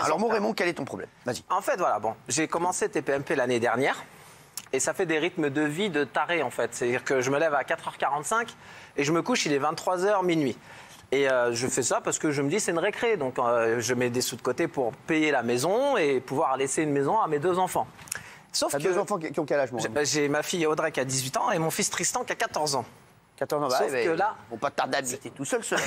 Alors mon Raymond, quel est ton problème? Vas-y. En fait, voilà, bon, j'ai commencé TPMP l'année dernière. Et ça fait des rythmes de vie de taré, en fait. C'est-à-dire que je me lève à 4h45 et je me couche, il est 23h, minuit. Et je fais ça parce que je me dis c'est une récré. Donc je mets des sous de côté pour payer la maison et pouvoir laisser une maison à mes 2 enfants. Sauf T'as que 2 enfants qui ont quel âge, mon Raymond? j'ai ma fille Audrey qui a 18 ans et mon fils Tristan qui a 14 ans. 14 ans, Sauf que là, ils vont pas tarder à habiter tout seuls, ceux-là.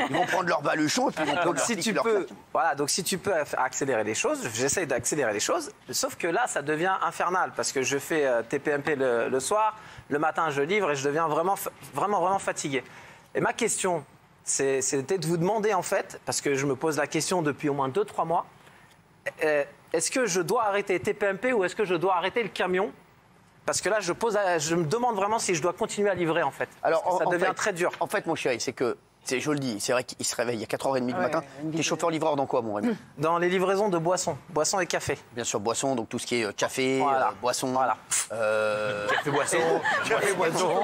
Ils vont prendre leur baluchon et puis ils vont prendre donc leur si flic tu et leur peux, claque. voilà, donc si tu peux accélérer les choses, j'essaye d'accélérer les choses. Sauf que là, ça devient infernal parce que je fais TPMP le soir, le matin je livre et je deviens vraiment fatigué. Et ma question, c'était de vous demander en fait, parce que je me pose la question depuis au moins 2-3 mois, est-ce que je dois arrêter TPMP ou est-ce que je dois arrêter le camion? Parce que là, je me demande vraiment si je dois continuer à livrer, en fait. Alors, ça devient très dur. En fait, mon chéri, c'est que, je le dis, c'est vrai qu'il se réveille à 4h30 du matin. T'es chauffeur-livreur dans quoi, mon Raymond? Dans les livraisons de boissons et café. Bien sûr, boissons, donc tout ce qui est café, voilà. boissons. Voilà. Café, boisson. Café, boisson.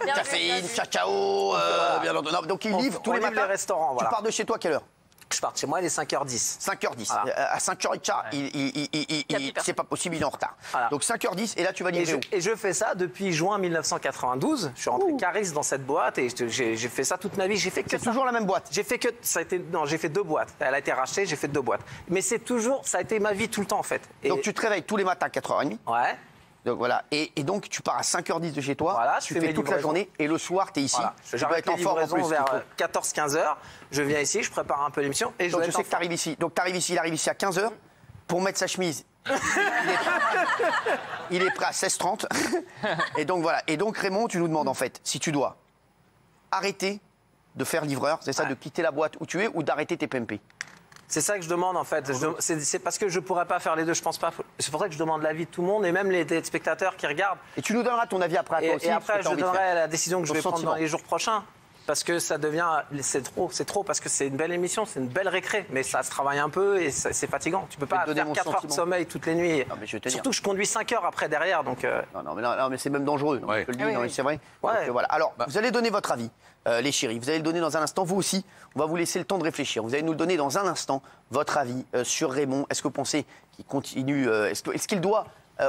Caféine, cacao, bien entendu. Donc, il livre tous les matins. Les restaurants, voilà. Tu pars de chez toi à quelle heure? Je pars de chez moi, il est 5h10. 5h10. Voilà. À 5h15, c'est pas possible, il est en retard. Voilà. Donc 5h10, et là tu vas livrer où? Et je fais ça depuis juin 1992. Je suis rentré cariste dans cette boîte et j'ai fait ça toute ma vie. J'ai fait que c'est toujours la même boîte? J'ai fait que non, j'ai fait 2 boîtes. Elle a été rachetée, j'ai fait 2 boîtes. Mais c'est toujours, ça a été ma vie tout le temps en fait. Et donc tu te réveilles tous les matins à 4h30. Ouais. Donc voilà, et donc tu pars à 5h10 de chez toi, voilà, tu fais toute la journée et le soir tu es ici. Voilà. Tu dois être en forme en plus. Vers 14-15h, je viens ici, je prépare un peu l'émission et donc je sais que tu arrives ici. Donc tu arrives ici, il arrive ici à 15h pour mettre sa chemise. Il est prêt à 16h30. Et donc voilà, et donc Raymond, tu nous demandes en fait si tu dois arrêter de faire livreur, c'est ça, de quitter la boîte où tu es ou d'arrêter tes PMP. C'est ça que je demande en fait. C'est parce que je ne pourrais pas faire les deux, je pense pas. C'est pour ça que je demande l'avis de tout le monde et même les téléspectateurs qui regardent. Et tu nous donneras ton avis après à toi aussi. Et après, je donnerai la décision que je vais prendre dans les jours prochains. Parce que ça devient. C'est trop, parce que c'est une belle émission, c'est une belle récré. Mais ça se travaille un peu et c'est fatigant. Tu peux pas faire 4 heures de sommeil toutes les nuits. Non, mais surtout que je conduis 5 heures après derrière. Donc, non, mais c'est même dangereux. Je te le dis, c'est vrai. Ouais. Donc, voilà. Alors, vous allez donner votre avis, les chéris. Vous allez le donner dans un instant. Vous aussi, on va vous laisser le temps de réfléchir. Vous allez nous le donner dans un instant, votre avis sur Raymond. Est-ce que vous pensez qu'il continue est-ce qu'il doit.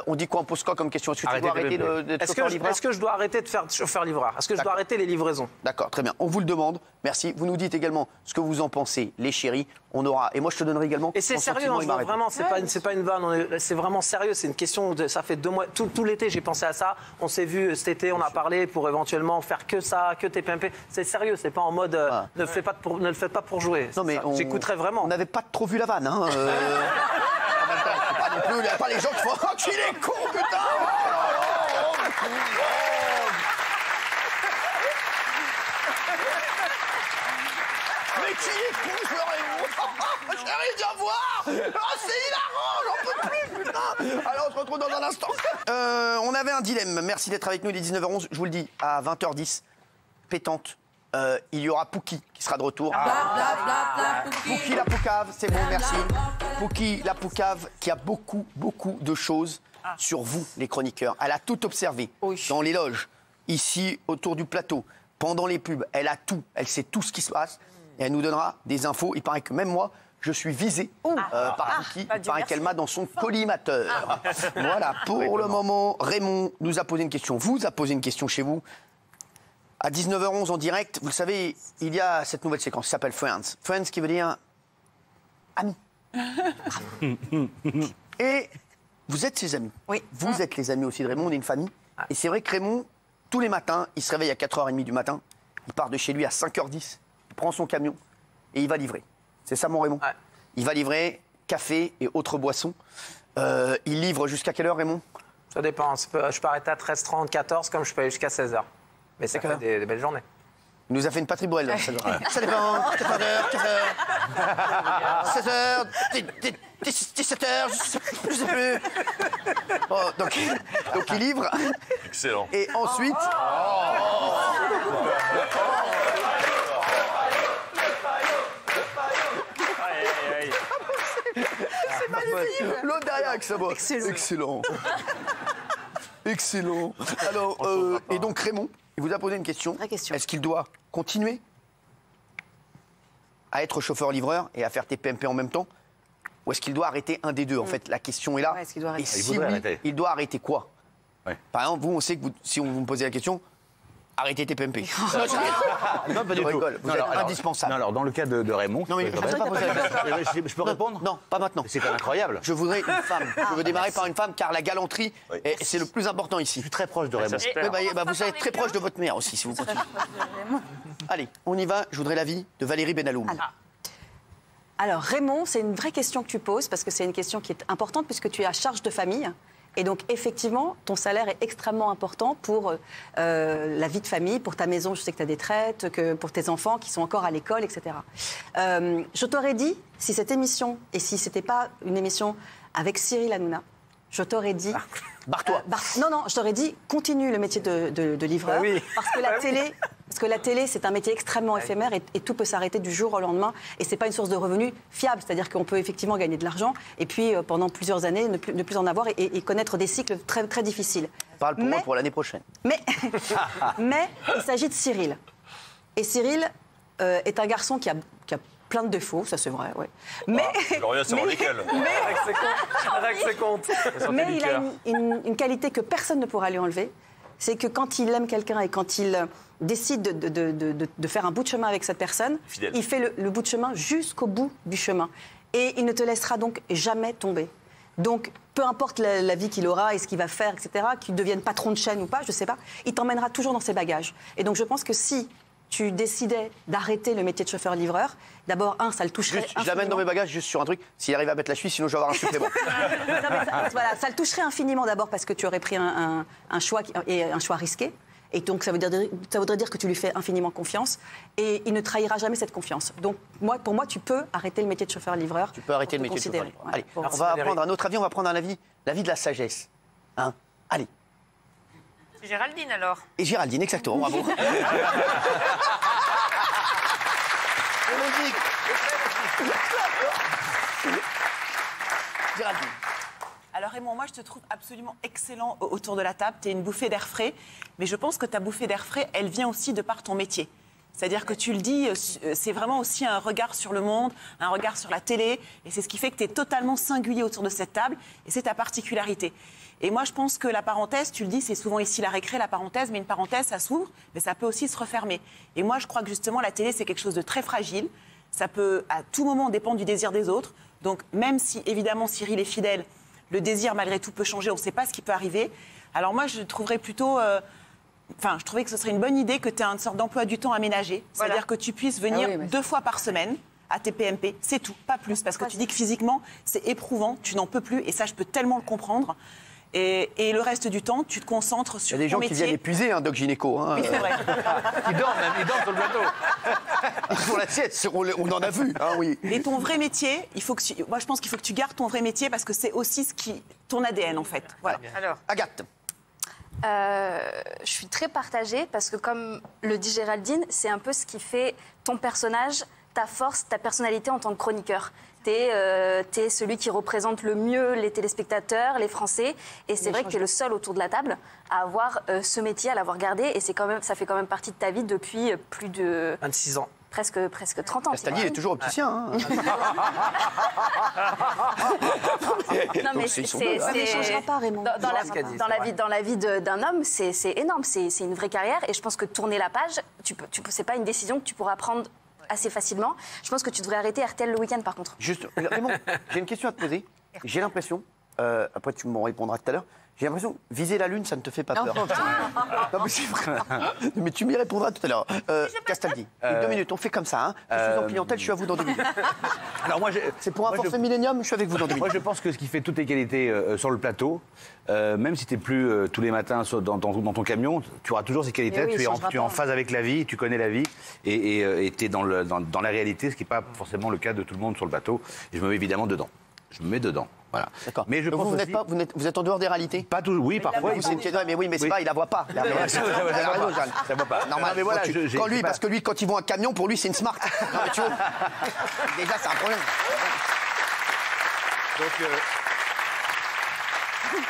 On dit quoi? On pose quoi comme question? Est-ce que tu dois arrêter d'être chauffeur-livreur? Est-ce que je dois arrêter de faire chauffeur-livreur? Est-ce que je dois arrêter les livraisons? D'accord, très bien. On vous le demande. Merci. Vous nous dites également ce que vous en pensez, les chéris. On aura. Et moi, je te donnerai également. Et c'est sérieux, vraiment. C'est pas une vanne. C'est vraiment sérieux. C'est une question. Ça fait 2 mois. Tout l'été, j'ai pensé à ça. On s'est vu cet été. On a parlé pour éventuellement faire que ça, que TPMP. C'est sérieux. C'est pas en mode. Ne le faites pas pour jouer. Non mais j'écouterai vraiment. On n'avait pas trop vu la vanne. Hein, il n'y a pas les gens qui font « Oh, qu'il est con, putain !» Mais qui est con, ce Raymond? Chérie, viens voir! Ah, c'est hilarant, j'en peux plus, putain! Alors, on se retrouve dans un instant. On avait un dilemme. Merci d'être avec nous, il est 19h11. Je vous le dis, à 20h10, pétante. Il y aura Pouki qui sera de retour. Pouki la Poucave, c'est bon, merci. Pouki la Poucave qui a beaucoup de choses sur vous, les chroniqueurs. Elle a tout observé dans les loges, ici autour du plateau, pendant les pubs. Elle a tout, elle sait tout ce qui se passe. Et elle nous donnera des infos. Il paraît que même moi, je suis visé par Pouki. Il paraît qu'elle m'a dans son collimateur. Voilà, pour le moment, Raymond nous a posé une question. Vous a posé une question chez vous. À 19h11 en direct, vous le savez, il y a cette nouvelle séquence qui s'appelle Friends. Friends qui veut dire amis. Et vous êtes ses amis. Oui. Vous êtes les amis aussi de Raymond, on est une famille. Et c'est vrai que Raymond, tous les matins, il se réveille à 4h30 du matin, il part de chez lui à 5h10, il prend son camion et il va livrer. C'est ça mon Raymond? Il va livrer café et autres boissons. Il livre jusqu'à quelle heure Raymond? Ça dépend. Je peux arrêter à 13h30, 14h, comme je peux aller jusqu'à 16h. Mais ça fait des belles journées. Il nous a fait une Patrick Bruel. Ça dépend, 14h, 15h, 16h, 17h, je sais plus. Oh, donc il livre. Excellent. Et ensuite... C'est magnifique. L'autre derrière avec sa voix. Excellent. Excellent. Alors, et donc Raymond, il vous a posé une question. Est-ce qu'il doit continuer à être chauffeur-livreur et à faire TPMP en même temps? Ou est-ce qu'il doit arrêter un des deux? En fait, la question est là. Ouais, est-ce qu'il doit arrêter? Et si oui, il doit arrêter quoi? Par exemple, vous, on sait que si on vous me posez la question, arrêtez TPMP. Non, pas du tout. Vous êtes indispensable. Non, alors, dans le cas de Raymond, Non, mais je peux répondre? Non, pas maintenant. C'est quand même incroyable. Je voudrais une femme. Je veux démarrer par une femme, car la galanterie, c'est le plus important ici. Je suis très proche de Raymond. Vous êtes très proche de votre mère aussi, si vous continuez. Allez, on y va. Je voudrais l'avis de Valérie Benaloum. Alors Raymond, c'est une vraie question que tu poses, parce que c'est une question qui est importante, puisque tu es à charge de famille. Et donc, effectivement, ton salaire est extrêmement important pour la vie de famille, pour ta maison. Je sais que tu as des traites, que pour tes enfants qui sont encore à l'école, etc. Je t'aurais dit, si cette émission, et si ce n'était pas une émission avec Cyril Hanouna, je t'aurais dit... Barre-toi. Non, je t'aurais dit, continue le métier de livreur. Ah oui. Parce que la télé, c'est un métier extrêmement éphémère et tout peut s'arrêter du jour au lendemain. Et ce n'est pas une source de revenus fiable. C'est-à-dire qu'on peut effectivement gagner de l'argent et puis pendant plusieurs années ne plus en avoir et connaître des cycles très, très difficiles. Parle pour moi pour l'année prochaine. Mais il s'agit de Cyril. Et Cyril est un garçon qui a plein de défauts, ça c'est vrai, ouais. Mais mais il a une qualité que personne ne pourra lui enlever, c'est que quand il aime quelqu'un et quand il décide de faire un bout de chemin avec cette personne, il fait le bout de chemin jusqu'au bout du chemin. Et il ne te laissera donc jamais tomber. Donc, peu importe la vie qu'il aura et ce qu'il va faire, etc., qu'il devienne patron de chaîne ou pas, je ne sais pas, il t'emmènera toujours dans ses bagages. Et donc, je pense que si tu décidais d'arrêter le métier de chauffeur-livreur, d'abord, ça le toucherait. Je l'amène dans mes bagages juste sur un truc. S'il arrive à mettre la Suisse, sinon je vais avoir un supplément. Voilà, ça le toucherait infiniment d'abord parce que tu aurais pris un choix risqué. Et donc, ça voudrait dire que tu lui fais infiniment confiance. Et il ne trahira jamais cette confiance. Donc, pour moi, tu peux arrêter le métier de chauffeur-livreur. Tu peux arrêter le métier de chauffeur-livreur. Voilà. Allez, on va prendre un autre avis. On va prendre un avis, l'avis de la sagesse. Hein? Allez. Géraldine, alors. Et Géraldine, exactement, bravo. Géraldine. Alors Raymond, moi je te trouve absolument excellent autour de la table. Tu es une bouffée d'air frais, mais je pense que ta bouffée d'air frais, elle vient aussi de par ton métier. C'est-à-dire que tu le dis, c'est vraiment aussi un regard sur le monde, un regard sur la télé, et c'est ce qui fait que tu es totalement singulier autour de cette table, et c'est ta particularité. Et moi, je pense que la parenthèse, tu le dis, c'est souvent ici la récré, la parenthèse, mais une parenthèse, ça s'ouvre, mais ça peut aussi se refermer. Et moi, je crois que justement, la télé, c'est quelque chose de très fragile. Ça peut, à tout moment, dépendre du désir des autres. Donc, même si, évidemment, Cyril est fidèle, le désir, malgré tout, peut changer. On ne sait pas ce qui peut arriver. Alors moi, je trouverais plutôt... je trouvais que ce serait une bonne idée que tu aies une sorte d'emploi du temps aménagé. Voilà. C'est-à-dire que tu puisses venir 2 fois par semaine à TPMP. C'est tout, pas plus. Parce que tu dis que physiquement, c'est éprouvant, tu n'en peux plus. Et ça, je peux tellement le comprendre. Et le reste du temps, tu te concentres sur ton métier. Il y a des gens qui viennent épuiser, Doc Gynéco. Hein, oui, c'est vrai. Ils dorment sur le plateau. Pour la sieste, on en a vu. Hein, oui. Et ton vrai métier, moi je pense qu'il faut que tu gardes ton vrai métier parce que c'est aussi ton ADN en fait. Voilà. Alors, Agathe. Je suis très partagée parce que comme le dit Géraldine, c'est un peu ce qui fait ton personnage, ta force, ta personnalité en tant que chroniqueur. T'es celui qui représente le mieux les téléspectateurs, les Français. Et c'est vrai que tu es le seul autour de la table à avoir ce métier, à l'avoir gardé. Et ça fait quand même partie de ta vie depuis plus de... 26 ans. Presque 30 ans. Castaldi, il est toujours opticien. Hein. Non, mais ça ne changera pas, Raymond. Dans la vie d'un homme, c'est énorme. C'est une vraie carrière. Et je pense que tourner la page, c'est pas une décision que tu pourras prendre assez facilement. Je pense que tu devrais arrêter RTL le week-end, par contre. Juste, Raymond, j'ai une question à te poser. J'ai l'impression, après tu m'en répondras tout à l'heure, j'ai l'impression que viser la Lune, ça ne te fait pas peur. Non, mais c'est vrai. Mais tu m'y répondras tout à l'heure. Castaldi, 2 minutes, on fait comme ça. Hein. Je suis en clientèle, je suis à vous dans 2 minutes. Alors moi, c'est pour un forfait Millennium, je suis avec vous dans 2 minutes. Moi, je pense que ce qui fait toutes tes qualités sur le plateau, même si tu n'es plus tous les matins dans ton camion, tu auras toujours ces qualités. Oui, tu es en phase avec la vie, tu connais la vie et tu es dans la réalité, ce qui n'est pas forcément le cas de tout le monde sur le bateau. Et je me mets évidemment dedans. Je me mets dedans. Voilà. D'accord. Mais je pense vous aussi... vous êtes en dehors des réalités? Pas toujours. Oui, parfois. Mais oui, mais c'est pas, il la voit pas. Ça voit pas. Normal. Mais voilà, parce que lui, quand il voit un camion, pour lui, c'est une Smart. Non, mais tu vois, déjà, c'est un problème. Donc,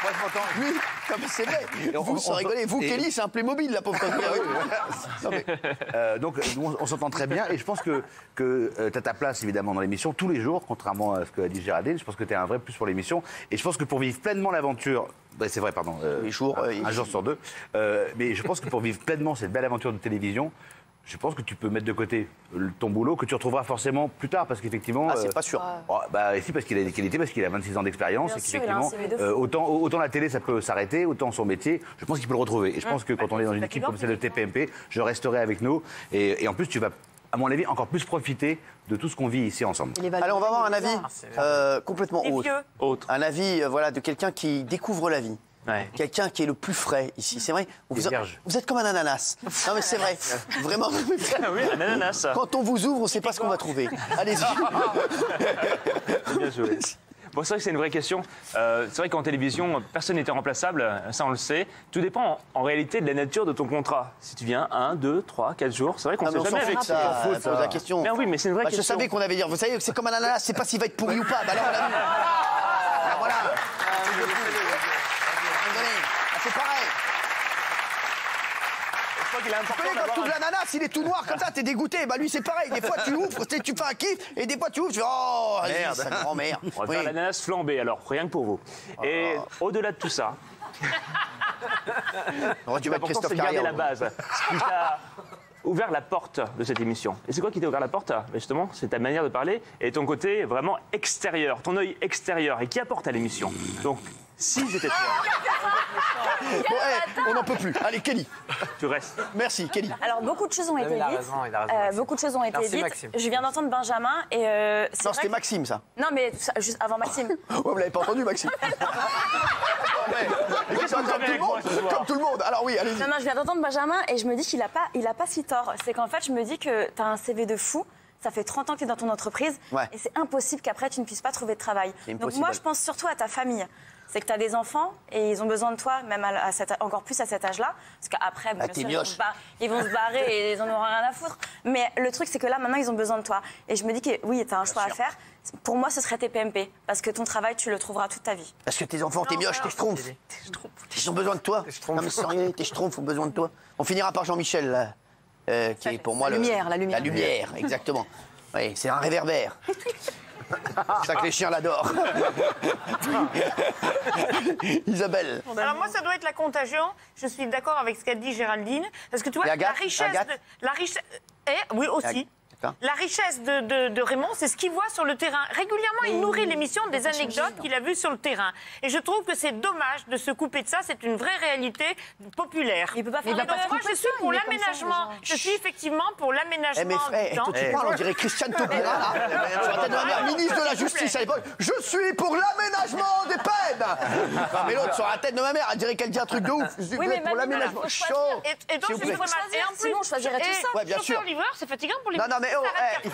Moi, je m'entends. Lui, non, mais c'est vrai. Vous, sans rigoler. Vous, et- Kelly, c'est un Playmobil, la pauvre. Non, mais- Donc, nous, on s'entend très bien. Et je pense que tu as ta place, évidemment, dans l'émission tous les jours, contrairement à ce qu'a dit Géraldine. Je pense que tu es un vrai plus pour l'émission. Et je pense que pour vivre pleinement l'aventure. C'est vrai, pardon. Les jours, un jour sur deux. Mais je pense que pour vivre pleinement cette belle aventure de télévision, je pense que tu peux mettre de côté ton boulot que tu retrouveras forcément plus tard parce qu'effectivement. Ah, c'est pas sûr. Si, parce qu'il a des qualités, parce qu'il a 26 ans d'expérience Bien et sûr, il a un qu'effectivement, CV de fou. autant la télé ça peut s'arrêter, autant son métier, je pense qu'il peut le retrouver. Et je pense que quand on est dans une équipe comme celle de TPMP, je resterai avec nous. Et en plus, tu vas, à mon avis, encore plus profiter de tout ce qu'on vit ici ensemble. Allez, on va avoir un avis complètement Les autre. vieux. Autre. Un avis voilà, de quelqu'un qui découvre la vie. Ouais. Quelqu'un qui est le plus frais ici. C'est vrai, vierges. vous êtes comme un ananas. Non, mais c'est vrai. Vraiment. Ah oui, un ananas. Quand on vous ouvre, on ne sait pas ce qu'on va trouver. Allez-y. Bien joué. Bon, c'est vrai que c'est une vraie question. C'est vrai qu'en télévision, personne n'était remplaçable, ça on le sait. Tout dépend en réalité de la nature de ton contrat. Si tu viens 1, 2, 3, 4 jours, c'est vrai qu'on Ah, ne mais sait on s'en jamais fout avec de ça. ça. Pose la question. Mais oui, mais c'est une vraie Je question. savais qu'on avait dit. Vous savez que c'est comme un ananas, c'est pas s'il va être pourri ou pas. Bah là, on l'a vu. Ah, voilà. C'est pareil. Je crois qu'il est Vous important savez, quand tu d'avoir ouvres l'ananas, il est tout noir comme ça, t'es dégoûté. Bah lui, c'est pareil. Des fois, tu ouvres, tu fais un kiff, et des fois, tu ouvres, tu fais oh, Merde. sa grand-mère. On va Oui. faire l'ananas flambé, alors, rien que pour vous. Et au-delà de tout ça, On aurait dû mettre l'important, Christophe c'est de garder Carrière. la base. Ce qui t'a ouvert la porte de cette émission. Et c'est quoi qui t'a ouvert la porte? Ben justement, c'est ta manière de parler et ton côté vraiment extérieur, ton œil extérieur, et qui apporte à l'émission. Donc, si j'étais toi, Bon, on n'en peut plus. Allez, Kelly. tu restes. Merci, Kelly. Alors, beaucoup de choses ont été il a dites. raison, il a raison, Maxime. Beaucoup de choses ont été Merci, dites. Maxime. Je viens d'entendre Benjamin et c'est Non, vrai c'était que- Maxime, ça. Non, mais juste avant Maxime. Ouais, vous l'avez pas entendu, Maxime. Qu'est-ce que vous avez avec moi ce soir? Comme tout le monde. Alors oui, allez-y. Non, je viens d'entendre Benjamin et je me dis qu'il a pas si tort. C'est qu'en fait, je me dis que tu as un CV de fou. Ça fait 30 ans que tu es dans ton entreprise. Ouais. Et c'est impossible qu'après, tu ne puisses pas trouver de travail. C'est Donc impossible. moi, je pense surtout à ta famille. C'est que tu as des enfants et ils ont besoin de toi, même encore plus à cet âge-là. Parce qu'après, Ah, bien t'es sûr, mioche. ils vont se barrer et ils en auront rien à foutre. Mais le truc, c'est que là, maintenant, ils ont besoin de toi. Et je me dis que oui, tu as un choix à sûr. faire. Pour moi, ce serait TPMP. Parce que ton travail, tu le trouveras toute ta vie. Parce que tes enfants, t'es mioche, t'es schtroumpf. Ils ont besoin de toi. Non, mais sérieux, tes schtroumpfs ont besoin de toi. On finira par Jean-Michel, là, qui est pour moi La lumière, la lumière. La lumière, exactement. Oui, c'est un réverbère. C'est ça que les chiens l'adorent. Isabelle. Alors moi, ça doit être la contagion. Je suis d'accord avec ce qu'a dit Géraldine. Parce que tu vois, Et Agathe la richesse... Agathe la richesse... oui, aussi. D'accord. La richesse de Raymond, c'est ce qu'il voit sur le terrain. Régulièrement, il nourrit l'émission des anecdotes qu'il a vues sur le terrain. Et je trouve que c'est dommage de se couper de ça. C'est une vraie réalité populaire. Il peut pas faire Et donc, des moi, trucs je comme suis ça, pour il est comme ça, l'aménagement. déjà. Je suis effectivement pour Eh, l'aménagement mes frères, du temps. toi, tu parles, on dirait Christiane Taubira, là. Sur la tête de ma mère, ministre de la Justice à l'époque. Je suis pour l'aménagement des peines. Non, mais l'autre, sur la tête de ma mère, elle dirait qu'elle dit un truc de ouf. Je suis Oui, mais pour maintenant, l'aménagement. faut choisir. Chaud. Et donc, S'il vous c'est plaît. trop mal. Et en plus, Sinon, on choisirait tout ça. Ouais, bien sûr. Chauffeur-livreur, c'est fatigant pour les Non, non, mais oh, il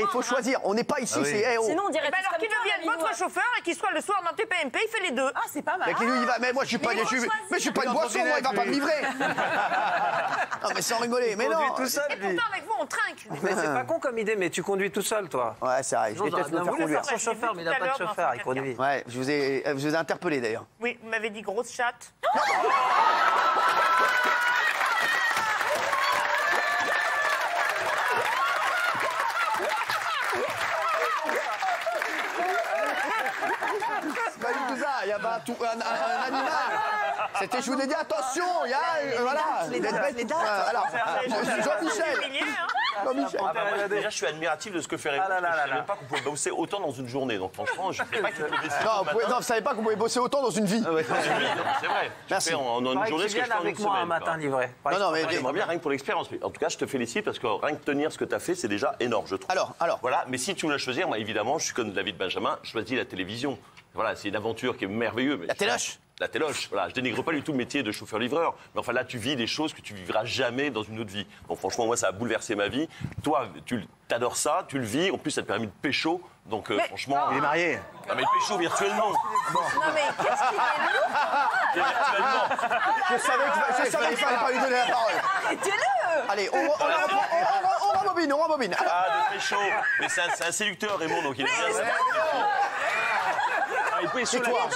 faut choisir. On n'est pas ici, c'est. oh. Sinon, on dirait Eh ben tous alors comme qu'il toi, devienne Lilou. votre chauffeur et qu'il soit le soir dans TPMP, il fait les deux. Ah, c'est pas mal. Mais qui lui, il va, mais moi je suis pas, Mais il faut choisir. mais je suis pas une boisson, moi il va pas me livrer. Non mais sans rigoler, mais non. Conduis tout seul, Et lui. pourtant, avec vous, on trinque. Mais c'est pas con comme idée, mais tu conduis tout seul, toi. Ouais, c'est vrai. Je vais Non, peut-être me non, faire vous voulez conduire. faire son chauffeur, mais il n'a pas de chauffeur, il conduit. Ouais, je vous ai interpellé d'ailleurs. Oui, vous m'avez dit grosse chatte. C'est pas du tout ça. Il y avait un animal. C'était, je vous ai dit attention, il y a voilà. les Des dards, bêtes, les dards. alors, Jean-Michel. Humilié, hein. Jean-Michel. Déjà, je suis admiratif de ce que fait Raymond. Ah là là Je là ne savais là. pas qu'on pouvait bosser autant dans une journée. Donc, franchement, je ne sais pas qu'il peut décider. Non, vous savez pas que vous pouvez bosser autant dans une vie. C'est vrai. Merci. Tu fais en une Faudrait que journée tu ce que je viennes fais en une avec moi un semaine. matin quoi. livré. Non, non, mais J'aimerais bien rien que pour l'expérience. Mais en tout cas, je te félicite parce que rien que tenir ce que tu as fait, c'est déjà énorme, je trouve. Alors. Voilà, mais si tu me la choisir, moi, évidemment, je suis comme David Benjamin, je choisis la télévision. Voilà, c'est une aventure qui est merveilleuse. La téloche. La téloche, voilà. Je dénigre pas du tout le métier de chauffeur-livreur. Mais enfin, là, tu vis des choses que tu vivras jamais dans une autre vie. Donc, franchement, moi, ça a bouleversé ma vie. Toi, tu adores ça, tu le vis. En plus, ça te permet de pécho. Donc, franchement. Il est marié. Ah, mais pécho virtuellement. Non, mais qu'est-ce qu'il est lourd. Virtuellement. Je savais qu'il fallait pas lui donner la parole. Arrêtez-le. Allez, on rembobine. Alors, Ah, de pécho. Mais c'est un séducteur, Raymond, donc il est bien. Ah, il peut C'est toi.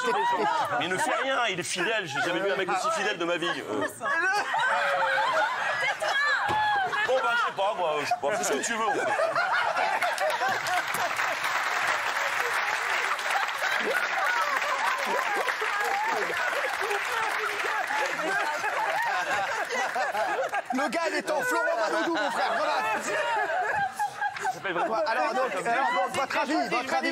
Mais il ne fait rien, il est fidèle. J'ai jamais vu un mec aussi fidèle de ma vie. Bon, bah, je sais pas, moi, fais ce que tu veux. En fait. Le gars, il est en Florent Manodou, mon frère. Voilà. Alors, donc, votre avis.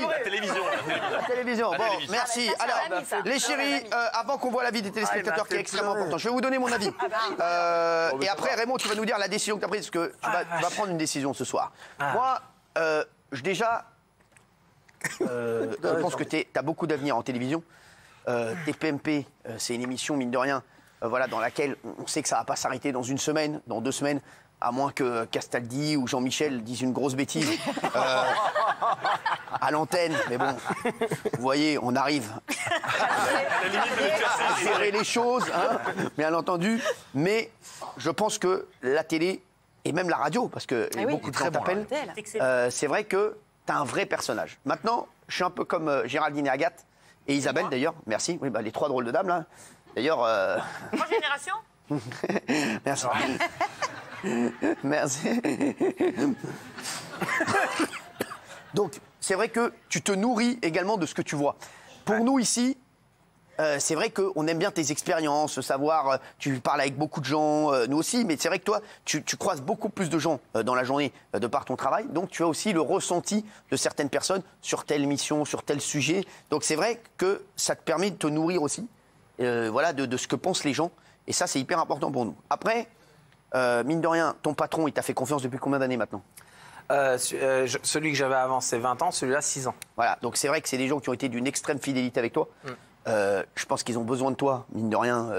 La télévision. La télévision. Bon, merci. Ça, Alors, on l'a mis, ça. les chéris, avant qu'on voit l'avis des téléspectateurs qui est extrêmement important, je vais vous donner mon avis. Et après, Raymond, tu vas nous dire la décision que tu as prise, parce que tu vas prendre une décision ce soir. Moi, je pense que tu as beaucoup d'avenir en télévision. TPMP, c'est une émission, mine de rien, voilà, dans laquelle on sait que ça ne va pas s'arrêter dans une semaine, dans 2 semaines, à moins que Castaldi ou Jean-Michel disent une grosse bêtise à l'antenne. Mais bon, vous voyez, on arrive à gérer les choses, hein, bien entendu. Mais je pense que la télé, et même la radio, parce que beaucoup de gens t'appellent, c'est vrai que tu as un vrai personnage. Maintenant, je suis un peu comme Géraldine et Agathe, et Isabelle d'ailleurs, merci, oui, bah, les 3 drôles de dames là. D'ailleurs. 3 générations. Merci. Merci. Donc, c'est vrai que tu te nourris également de ce que tu vois. Pour nous ici, c'est vrai qu'on aime bien tes expériences, savoir, tu parles avec beaucoup de gens, nous aussi, mais c'est vrai que toi, tu croises beaucoup plus de gens dans la journée de par ton travail, donc tu as aussi le ressenti de certaines personnes sur telle mission, sur tel sujet. Donc c'est vrai que ça te permet de te nourrir aussi, voilà, de ce que pensent les gens, et ça c'est hyper important pour nous. Après, mine de rien, ton patron, il t'a fait confiance depuis combien d'années maintenant ? Celui que j'avais avant, c'est 20 ans, celui-là, 6 ans. Voilà, donc c'est vrai que c'est des gens qui ont été d'une extrême fidélité avec toi. Je pense qu'ils ont besoin de toi, mine de rien,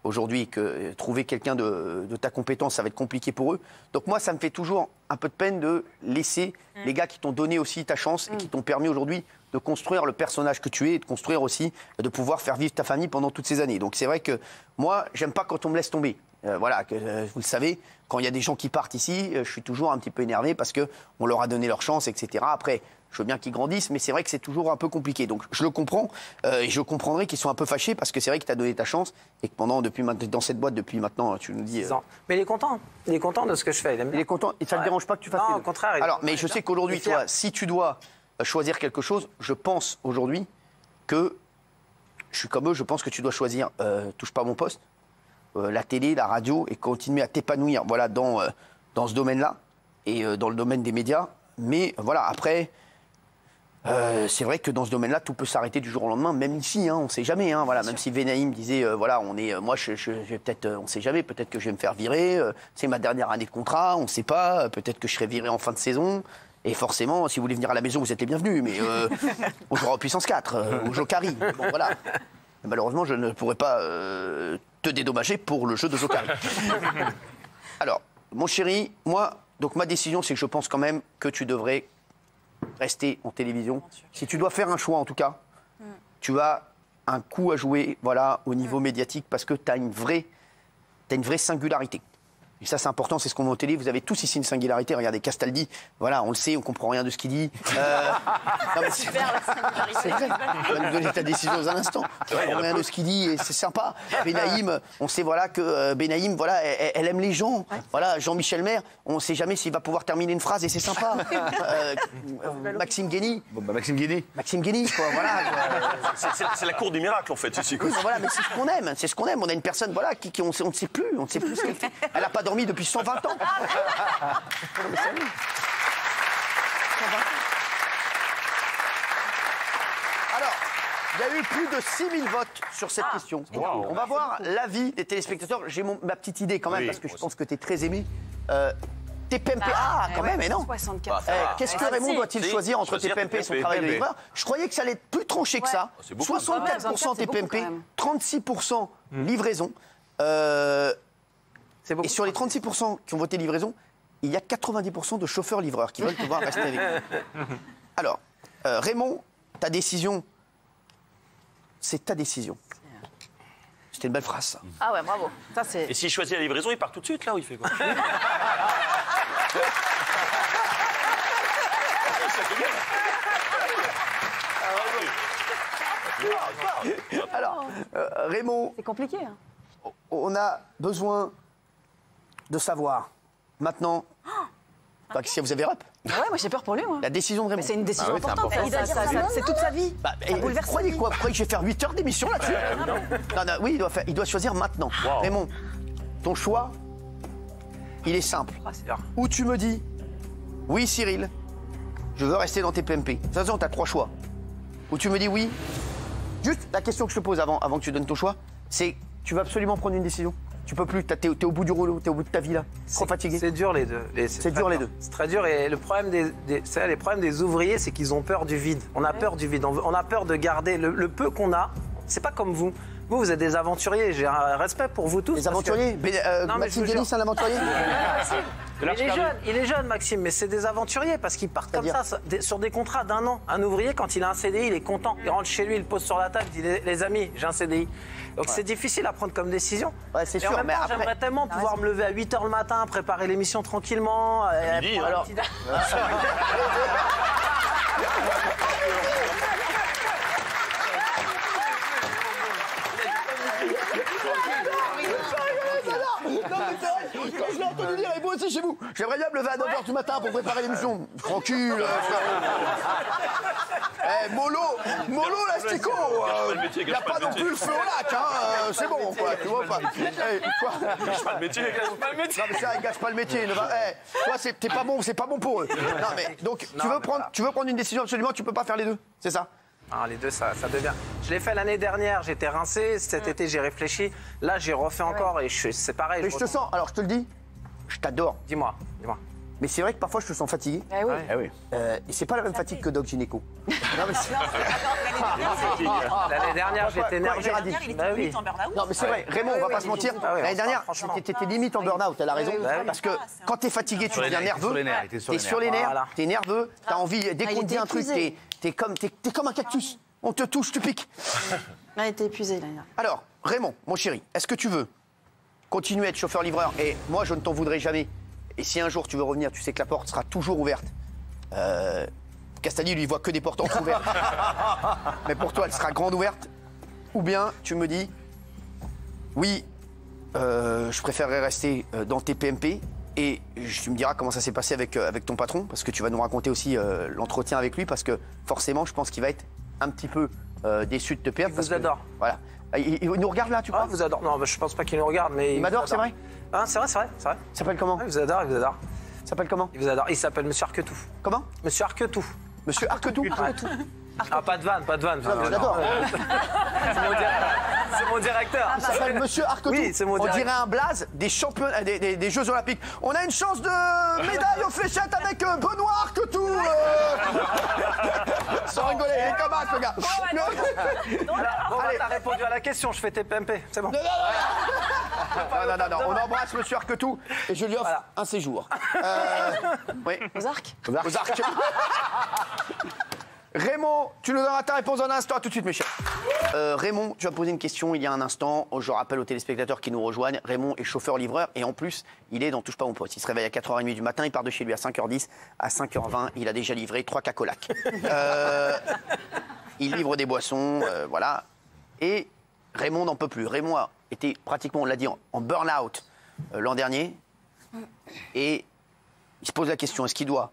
aujourd'hui, que trouver quelqu'un de ta compétence, ça va être compliqué pour eux. Donc moi, ça me fait toujours un peu de peine de laisser les gars qui t'ont donné aussi ta chance et qui t'ont permis aujourd'hui de construire le personnage que tu es et de construire aussi, de pouvoir faire vivre ta famille pendant toutes ces années. Donc c'est vrai que moi, j'aime pas quand on me laisse tomber. Voilà, vous le savez, quand il y a des gens qui partent ici, je suis toujours un petit peu énervé parce qu'on leur a donné leur chance, etc. Après, je veux bien qu'ils grandissent, mais c'est vrai que c'est toujours un peu compliqué. Donc je le comprends, et je comprendrai qu'ils sont un peu fâchés parce que c'est vrai que tu as donné ta chance et que dans cette boîte depuis maintenant, tu nous dis... 6 ans. Mais il est content. Il est content de ce que je fais. Il est content et ça ne te dérange pas que tu fasses Non, au contraire. Alors, mais je sais qu'aujourd'hui, toi, si tu dois choisir quelque chose, je pense aujourd'hui que je suis comme eux, je pense que tu dois choisir touche pas à mon poste, la télé, la radio et continuer à t'épanouir voilà, dans ce domaine-là et dans le domaine des médias. Mais voilà, après, c'est vrai que dans ce domaine-là, tout peut s'arrêter du jour au lendemain, même ici, hein, on ne sait jamais. Hein, voilà, même si Benaïm disait, voilà, moi, je vais peut-être, on ne sait jamais, peut-être que je vais me faire virer, c'est ma dernière année de contrat, on ne sait pas, peut-être que je serai viré en fin de saison. Et forcément, si vous voulez venir à la maison, vous êtes les bienvenus, mais on jouera en puissance 4, au Jokari. Bon, voilà. Malheureusement, je ne pourrai pas te dédommager pour le jeu de Jokari. Alors, mon chéri, moi, donc ma décision, c'est que je pense quand même que tu devrais rester en télévision. Si tu dois faire un choix, en tout cas, tu as un coup à jouer, voilà, au niveau médiatique, parce que tu as une vraie singularité. Et ça, c'est important, c'est ce qu'on met au télé. Vous avez tous ici une singularité. Regardez, Castaldi, voilà, on le sait, on comprend rien de ce qu'il dit. Non, mais c'est vrai. Tu vas nous donner ta décision dans un instant. On comprend rien de ce qu'il dit et c'est sympa. Benaïm, on sait voilà, que Benaïm, voilà, elle aime les gens. Voilà, Jean-Michel Maire, on ne sait jamais s'il va pouvoir terminer une phrase et c'est sympa. Maxime Guény. Bon, bah, Maxime Guény. Maxime Guény, quoi, voilà. C'est la cour des miracles, en fait, ici. Quoi. Voilà, mais c'est ce qu'on aime, c'est ce qu'on aime. On a une personne, voilà, on ne sait plus ce qu'elle fait. Elle n'a pas dormi depuis 120 ans. Alors, il y a eu plus de 6000 votes sur cette question. Wow. On va voir l'avis des téléspectateurs. J'ai ma petite idée quand même, parce que je pense que tu es très aimé. TPMP, quand même, mais non. 64. Qu'est-ce que Raymond doit-il choisir entre TPMP et son travail de livreur? Je croyais que ça allait être plus tranché que ça. 64% TPMP, 36% livraison. Et sur les 36% qui ont voté livraison, il y a 90% de chauffeurs-livreurs qui veulent pouvoir rester avec nous. Alors, Raymond, ta décision, c'est ta décision. C'était une belle phrase, ça. Ah ouais, bravo. Ça, et s'il choisit la livraison, il part tout de suite, là, où il fait quoi? Alors, Raymond, C'est compliqué. Hein. on a besoin de savoir maintenant. Enfin, qu'est-ce que vous avez rep Ah ouais, moi j'ai peur pour lui. Moi. La décision de Raymond. Mais c'est une décision Ah oui, c'est importante. important. C'est toute sa vie. Bah, Ça bouleverse sa vie. Vous croyez que je vais faire 8 heures d'émission là-dessus non, oui, il doit choisir maintenant. Wow. Raymond, ton choix, il est simple. Ah, c'est bien. Ou tu me dis, oui Cyril, je veux rester dans TPMP. De toute façon, tu as 3 choix. Ou tu me dis oui. Juste la question que je te pose avant que tu donnes ton choix, c'est tu veux absolument prendre une décision. Tu peux plus, t'es au bout du rouleau, t'es au bout de ta vie là, trop fatigué. C'est dur les deux. C'est dur les deux. C'est très dur et le problème les problèmes des ouvriers, c'est qu'ils ont peur du vide. On a peur du vide. On a peur de garder le peu qu'on a. C'est pas comme vous. Vous êtes des aventuriers. J'ai un respect pour vous tous. Les aventuriers Non, mais Maxime je vous Denis, c'est un aventurier Il est jeune, Maxime, mais c'est des aventuriers parce qu'ils partent comme ça sur des contrats d'1 an. Un ouvrier, quand il a un CDI, il est content. Il rentre chez lui, il le pose sur la table, il dit les amis, j'ai un CDI. Donc c'est difficile à prendre comme décision. Ouais, c'est Et en sûr, même mais temps, après- j'aimerais tellement pouvoir me lever à 8h le matin, préparer l'émission tranquillement. midi, prendre un alors. petit- Non, mais c'est vrai, quand je l'ai entendu dire, et vous aussi chez vous, j'aimerais bien me lever à 9h du matin pour préparer l'émission. Tranquille, Molo, l'astico, il n'y a pas non plus le feu au lac, hein, c'est bon, quoi, tu vois pas. Quoi Gâche pas le métier. Non, mais c'est vrai, gâche pas le métier. Toi, t'es pas bon, c'est pas bon pour eux. Non, mais donc, tu veux prendre une décision absolument, tu peux pas faire les deux, c'est ça? Ah, les deux, ça devient. Je l'ai fait l'année dernière, j'étais rincé. Cet été, j'ai réfléchi. Là, j'ai refait encore et c'est pareil. Mais je te sens, alors je te le dis, je t'adore. Dis-moi. Mais c'est vrai que parfois je te sens fatigué. Eh oui. Ah oui. Et c'est pas la même fatigue que Doc Gynéco. Non, mais c'est- L'année dernière, j'étais quoi, énervé. Gérard dit. Il était Bah oui. limite en burn-out. Non, mais c'est vrai, Raymond, on va pas se mentir. Ah oui, L'année dernière, franchement. t'étais limite en burn-out, elle a raison. Parce que quand t'es fatigué, tu deviens nerveux. T'es sur les nerfs, Voilà. t'es nerveux, t'as envie, dès Ah, il qu'on te dit était un truc, épuisé. t'es comme un cactus. On te touche, tu piques. Là, il était épuisé, là. Alors, Raymond, mon chéri, est-ce que tu veux continuer à être chauffeur-livreur? Et moi, je ne t'en voudrais jamais. Et si un jour tu veux revenir, tu sais que la porte sera toujours ouverte. Castagny, lui, il voit que des portes ouvertes. Mais pour toi, elle sera grande ouverte. Ou bien, tu me dis, oui, je préférerais rester dans TPMP. Et tu me diras comment ça s'est passé avec ton patron, parce que tu vas nous raconter aussi l'entretien avec lui, parce que forcément, je pense qu'il va être un petit peu déçu de te perdre. Il parce vous que- adore. Voilà. Il nous regarde là, tu Ah, crois? vous adore. Non, je pense pas qu'il nous regarde, mais. Il m'adore, c'est vrai? Ah, c'est vrai. Il s'appelle comment? Il vous adore. Il s'appelle comment? Il vous adore. Il s'appelle Monsieur Arquetou. Comment? Monsieur Arquetou. Monsieur Arquetou? Ah, pas de vanne. Non, mais je l'adore. C'est mon directeur. Il s'appelle Monsieur Arquetou. Oui, c'est mon On direct. dirait un blaze des champions, des Jeux Olympiques. On a une chance de médaille aux fléchettes avec Benoît Arquetou. Sans rigoler, il est comme un, le gars. Bon, Allez. t'as répondu à la question. Je fais TPMP. C'est bon. Non, on embrasse Monsieur Arquetou et je lui offre Voilà. un séjour. Oui. Aux arcs. Aux arcs. Raymond, tu nous donneras ta réponse dans un instant. À tout de suite, mes chers. Raymond, tu as posé une question il y a un instant. Je rappelle aux téléspectateurs qui nous rejoignent. Raymond est chauffeur-livreur et en plus, il est dans Touche pas mon poste. Il se réveille à 4h30 du matin, il part de chez lui à 5h10. À 5h20, il a déjà livré 3 cacolacs. Il livre des boissons, voilà. Et Raymond n'en peut plus. Raymond a été pratiquement, on l'a dit, en burn-out l'an dernier. Et il se pose la question, est-ce qu'il doit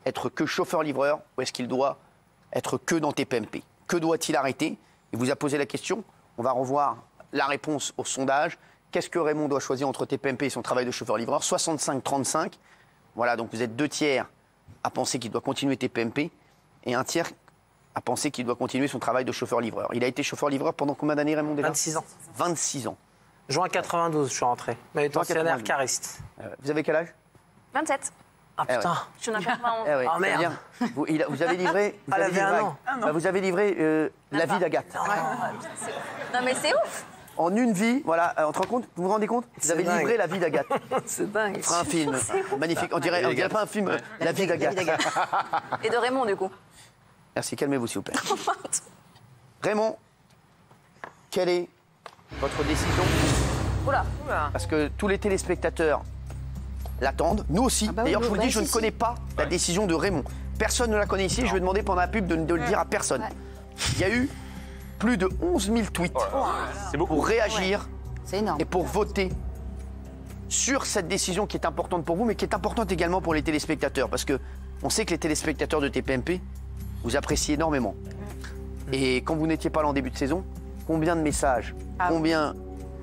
être que chauffeur-livreur ou est-ce qu'il doit être que dans TPMP? Que doit-il arrêter? Il vous a posé la question. On va revoir la réponse au sondage. Qu'est-ce que Raymond doit choisir entre TPMP et son travail de chauffeur-livreur? 65-35. Voilà, donc vous êtes 2 tiers à penser qu'il doit continuer TPMP et 1 tiers à penser qu'il doit continuer son travail de chauffeur-livreur. Il a été chauffeur-livreur pendant combien d'années, Raymond, déjà? 26 ans. 26 ans. Juin 92, je suis rentré. Manutentionnaire 92. cariste. Vous avez quel âge? 27. Ah putain. Je suis en appartement. Eh ouais, Oh, merde. c'est-à-dire, vous avez livré, vous Elle avez avait livré, un an. vous avez livré la vie d'Agathe. Non mais c'est ouf. En une vie, voilà, on te rend compte, vous vous rendez compte? Vous avez dingue. livré la vie d'Agathe. C'est dingue. On fera un film magnifique. On dirait pas un film, la vie d'Agathe. Et de Raymond du coup. Merci, calmez-vous s'il vous plaît. Raymond, quelle est votre décision? Oula. Parce que tous les téléspectateurs l'attendent, nous aussi. Ah bah oui, D'ailleurs, je vous le dis, bah je ne si, connais pas la décision de Raymond. Personne ne la connaît ici, je vais demander pendant la pub de le dire à personne. Ouais. Il y a eu plus de 11 000 tweets C'est beaucoup. pour réagir C'est énorme. et pour voter sur cette décision qui est importante pour vous, mais qui est importante également pour les téléspectateurs. Parce que on sait que les téléspectateurs de TPMP vous apprécient énormément. Et quand vous n'étiez pas là en début de saison, combien de messages, combien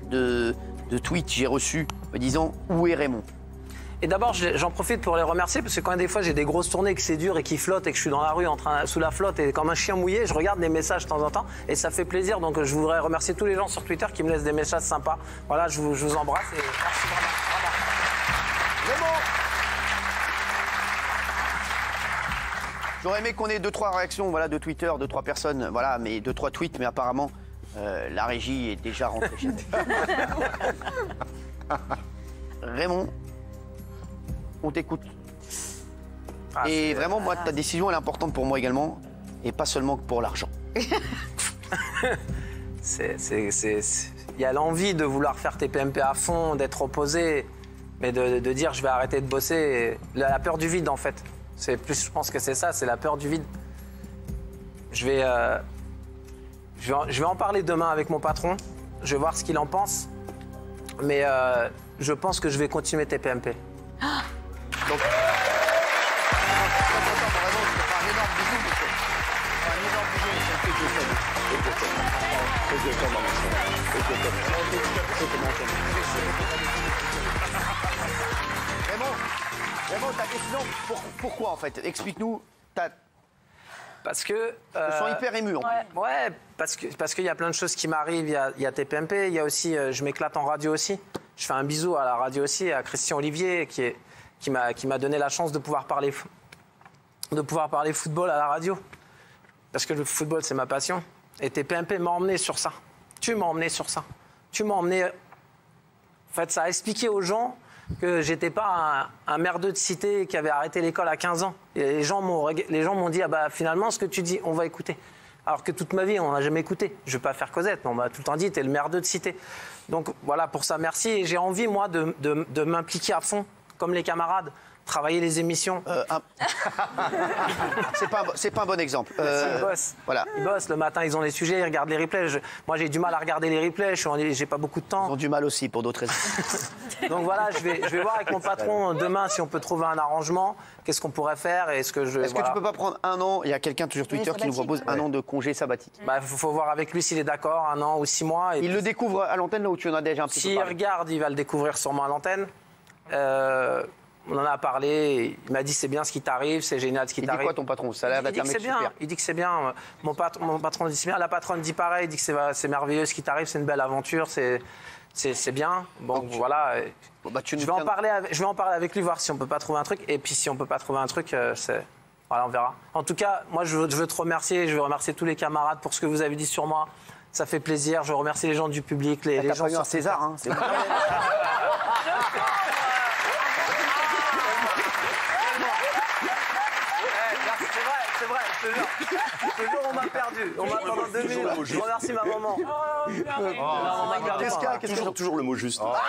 de tweets j'ai reçus me disant où est Raymond? Et d'abord, j'en profite pour les remercier parce que quand des fois j'ai des grosses tournées, que c'est dur et qu'ils flottent et que je suis dans la rue sous la flotte et comme un chien mouillé, je regarde les messages de temps en temps et ça fait plaisir. Donc je voudrais remercier tous les gens sur Twitter qui me laissent des messages sympas. Voilà, je vous embrasse et merci vraiment. Raymond, j'aurais aimé qu'on ait 2-3 réactions de Twitter, 2-3 personnes, mais 2-3 tweets, mais apparemment la régie est déjà rentrée chez elle. Raymond, on t'écoute. Et vraiment, moi, ta décision, elle est importante pour moi également, et pas seulement pour l'argent. Il y a l'envie de vouloir faire TPMP à fond, d'être opposé, mais de dire je vais arrêter de bosser. La peur du vide, en fait. Je pense que c'est ça, c'est la peur du vide. Je vais en parler demain avec mon patron. Je vais voir ce qu'il en pense. Mais je pense que je vais continuer TPMP. Donc, Raymond, ta décision, pourquoi en fait? Explique-nous. Parce que... Je me sens hyper ému. Ouais, parce qu'il y a plein de choses qui m'arrivent. Il y a TPMP, il y a aussi... je m'éclate en radio aussi. Je fais un bisou à la radio aussi, à Christian Olivier, qui m'a donné la chance de pouvoir parler football à la radio. Parce que le football, c'est ma passion. Et TPMP m'a emmené sur ça. Tu m'as emmené sur ça. Tu m'as emmené... En fait, ça a expliqué aux gens que j'étais pas un merdeux de cité qui avait arrêté l'école à 15 ans. Et les gens m'ont dit, ah bah finalement, ce que tu dis, on va écouter. Alors que toute ma vie, on n'a jamais écouté. Je ne vais pas faire Cosette, mais on m'a tout le temps dit, t'es le merdeux de cité. Donc voilà, pour ça, merci. Et j'ai envie, moi, de m'impliquer à fond, comme les camarades. Travailler les émissions. C'est pas un bon exemple. Ils bossent. Voilà. Ils bossent. Le matin, ils ont les sujets, ils regardent les replays. Moi, j'ai du mal à regarder les replays. J'ai pas beaucoup de temps. Ils ont du mal aussi pour d'autres raisons. Donc voilà, je vais voir avec mon patron demain si on peut trouver un arrangement. Qu'est-ce qu'on pourrait faire? Est-ce que tu peux pas prendre un an? Il y a quelqu'un sur Twitter qui nous propose un an de congé sabbatique. Bah, faut voir avec lui s'il est d'accord, 1 an ou 6 mois. Il le découvre à l'antenne là où tu en as déjà un petit peu parlé. S'il regarde, il va le découvrir sûrement à l'antenne. On en a parlé, il m'a dit c'est bien ce qui t'arrive, c'est génial ce qui t'arrive. Il dit quoi ton patron? Ça a l'air d'être un mec super. Il dit que c'est bien, mon patron dit c'est bien, la patronne dit pareil, il dit que c'est merveilleux ce qui t'arrive, c'est une belle aventure, c'est bien. Bon, donc, voilà. Bah, je vais en parler avec lui, voir si on peut pas trouver un truc, et puis si on peut pas trouver un truc, voilà, on verra. En tout cas, moi je veux te remercier, je veux remercier tous les camarades pour ce que vous avez dit sur moi, ça fait plaisir, je remercie les gens du public, les gens... T'as pas eu un César, hein, c'est Toujours, on m'a perdu. On m'a pendant 2 minutes. Je remercie ma maman. Toujours le mot juste. En tout cas,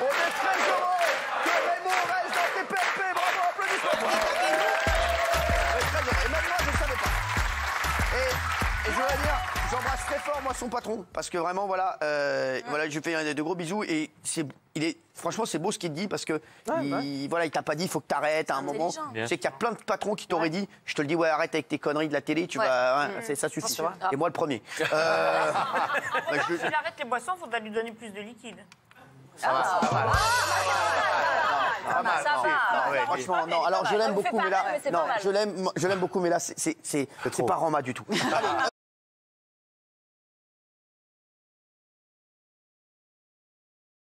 on est très heureux que Raymond reste dans TPMP. Bravo, applaudissements. Et même moi, je ne savais pas. Et je voudrais dire, j'embrasse très fort, moi, son patron. Parce que vraiment, voilà, je lui fais de gros bisous. Et franchement, c'est beau ce qu'il te dit parce que il t'a pas dit il faut que t'arrêtes à un moment. Je sais qu'il y a plein de patrons qui t'auraient dit je te le dis, arrête avec tes conneries de la télé, tu vas. Ça suffit. Et moi, le premier. S'il arrête les boissons, il faudra lui donner plus de liquide. Franchement, non. Alors, je l'aime beaucoup, mais là, non, je l'aime beaucoup, mais là, c'est pas Roma du tout.